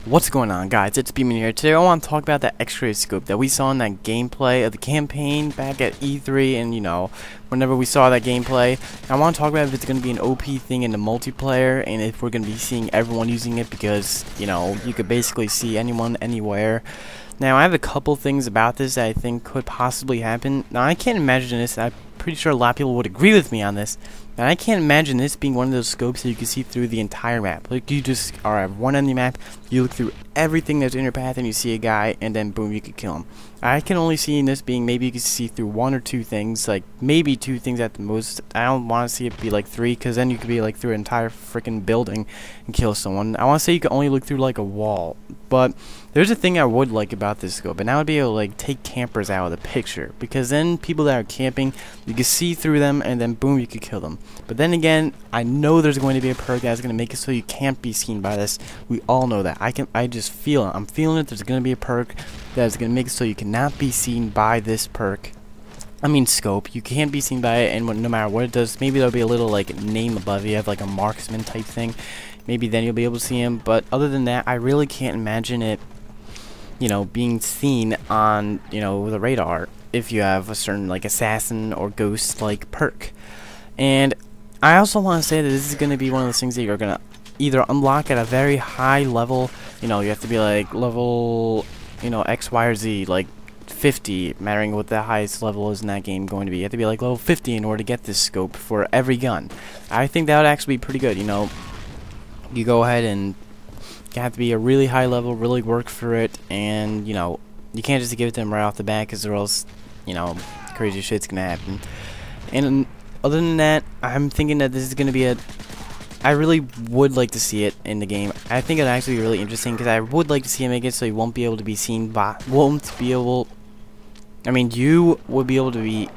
What's going on, guys? It's Beeman here. Today I want to talk about that X-ray scope that we saw in that gameplay of the campaign back at E3, and whenever we saw that gameplay. I want to talk about if it's going to be an OP thing in the multiplayer, and if we're going to be seeing everyone using it, because you could basically see anyone anywhere. Now I have a couple things about this that I think could possibly happen. Now I can't imagine this. I'm pretty sure a lot of people would agree with me on this. And I can't imagine this being one of those scopes that you can see through the entire map. Like, you just are at one end of the map, you look through everything that's in your path, and you see a guy, and then boom, you can kill him. I can only see in this being maybe you can see through one or two things, like maybe two things at the most. I don't want to see it be like three, because then you could be like through an entire freaking building and kill someone. I want to say you can only look through like a wall. But there's a thing I would like about this scope, and that would be able to like take campers out of the picture, because then people that are camping, you can see through them, and then boom, you could kill them. But then again, I know there's going to be a perk that's going to make it so you can't be seen by this. We all know that. I just feel it. I'm feeling it. There's going to be a perk that's going to make it so you cannot be seen by this perk. I mean scope. You can't be seen by it, and no matter what it does, maybe there'll be a little like name above you have like a marksman type thing. Maybe then you'll be able to see him. But other than that, I really can't imagine it, being seen on, the radar if you have a certain like assassin or ghost like perk. And I also want to say that this is going to be one of those things that you're going to either unlock at a very high level. You have to be like level, X, Y, or Z, like 50, mattering what the highest level is in that game going to be. You have to be like level 50 in order to get this scope for every gun. I think that would actually be pretty good. You go ahead and you have to be a really high level, really work for it, and you can't just give it to them right off the bat, because or else crazy shit's gonna happen. And other than that, I'm thinking that this is gonna be I really would like to see it in the game. I think it'd actually be really interesting, because I would like to see him make it so you won't be able to be seen by you would be able to be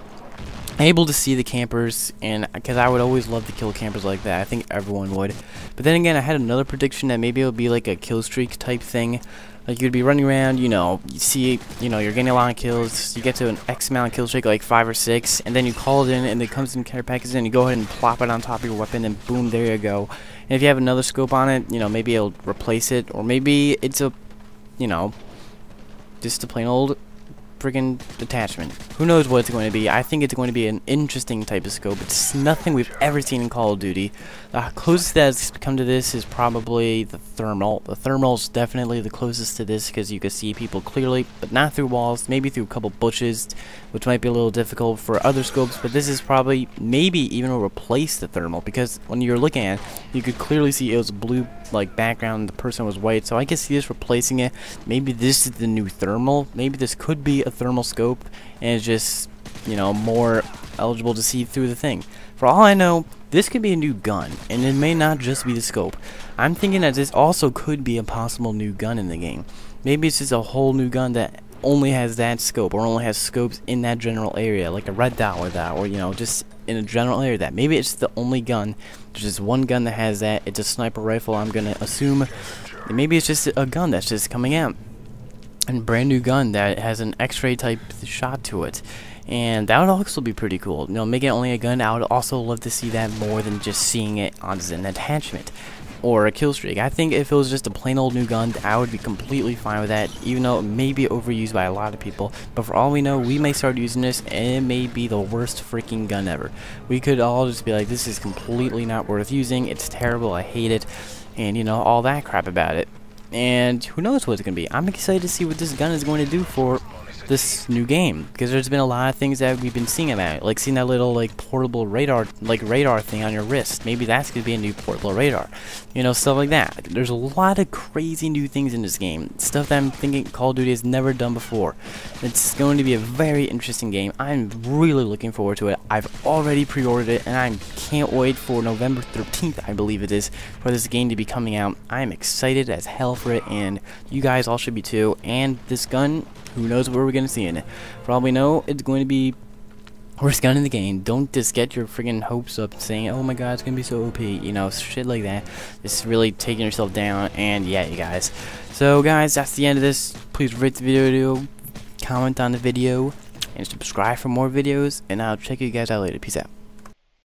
able to see the campers, and because I would always love to kill campers like that. I think everyone would. But then again, I had another prediction that maybe it would be like a kill streak type thing. Like, you'd be running around, you see, you're getting a lot of kills, you get to an X amount of kill streak, like 5 or 6, and then you call it in, and it comes in care package, and you go ahead and plop it on top of your weapon, and boom, there you go. And if you have another scope on it, maybe it'll replace it, or maybe it's a, just a plain old friggin' detachment. Who knows what it's going to be. I think it's going to be an interesting type of scope. It's nothing we've ever seen in Call of Duty. The closest that's come to this is probably the thermal. The thermal's definitely the closest to this, because you can see people clearly, but not through walls, maybe through a couple bushes, which might be a little difficult for other scopes. But this is probably, maybe even will replace the thermal, because when you're looking at it, you could clearly see it was blue like background and the person was white. So I can see this replacing it. Maybe this is the new thermal. Maybe this could be a thermal scope, and it's just more eligible to see through the thing. For all I know, this could be a new gun, and it may not just be the scope. I'm thinking that this also could be a possible new gun in the game. Maybe it's just a whole new gun that only has that scope, or only has scopes in that general area, like a red dot or that, or just in a general area that. Maybe it's the only gun. There's just one gun that has that. It's a sniper rifle, I'm gonna assume. And maybe it's just a gun that's just coming out, and a brand new gun that has an X-ray type shot to it. And that would also be pretty cool. Making it only a gun, I would also love to see that more than just seeing it as an attachment or a kill streak. I think if it was just a plain old new gun, I would be completely fine with that, even though it may be overused by a lot of people. But for all we know, we may start using this, and it may be the worst freaking gun ever. We could all just be like, this is completely not worth using, it's terrible, I hate it, and all that crap about it. And who knows what it's going to be. I'm excited to see what this gun is going to do for this new game, because there's been a lot of things that we've been seeing about it, like seeing that little like portable radar thing on your wrist. Maybe that's gonna be a new portable radar, stuff like that. There's a lot of crazy new things in this game, stuff that I'm thinking Call of Duty has never done before. It's going to be a very interesting game. I'm really looking forward to it. I've already pre-ordered it, and I can't wait for November 13th, I believe it is, for this game to be coming out. I'm excited as hell for it, and you guys all should be too. And this gun, who knows what we're going to see in it. For all we know, it's going to be worst gun in the game. Don't just get your friggin' hopes up saying, oh my god, it's going to be so OP, shit like that. It's really taking yourself down, and yeah, you guys. So guys, that's the end of this. Please rate the video, comment on the video, and subscribe for more videos, and I'll check you guys out later. Peace out.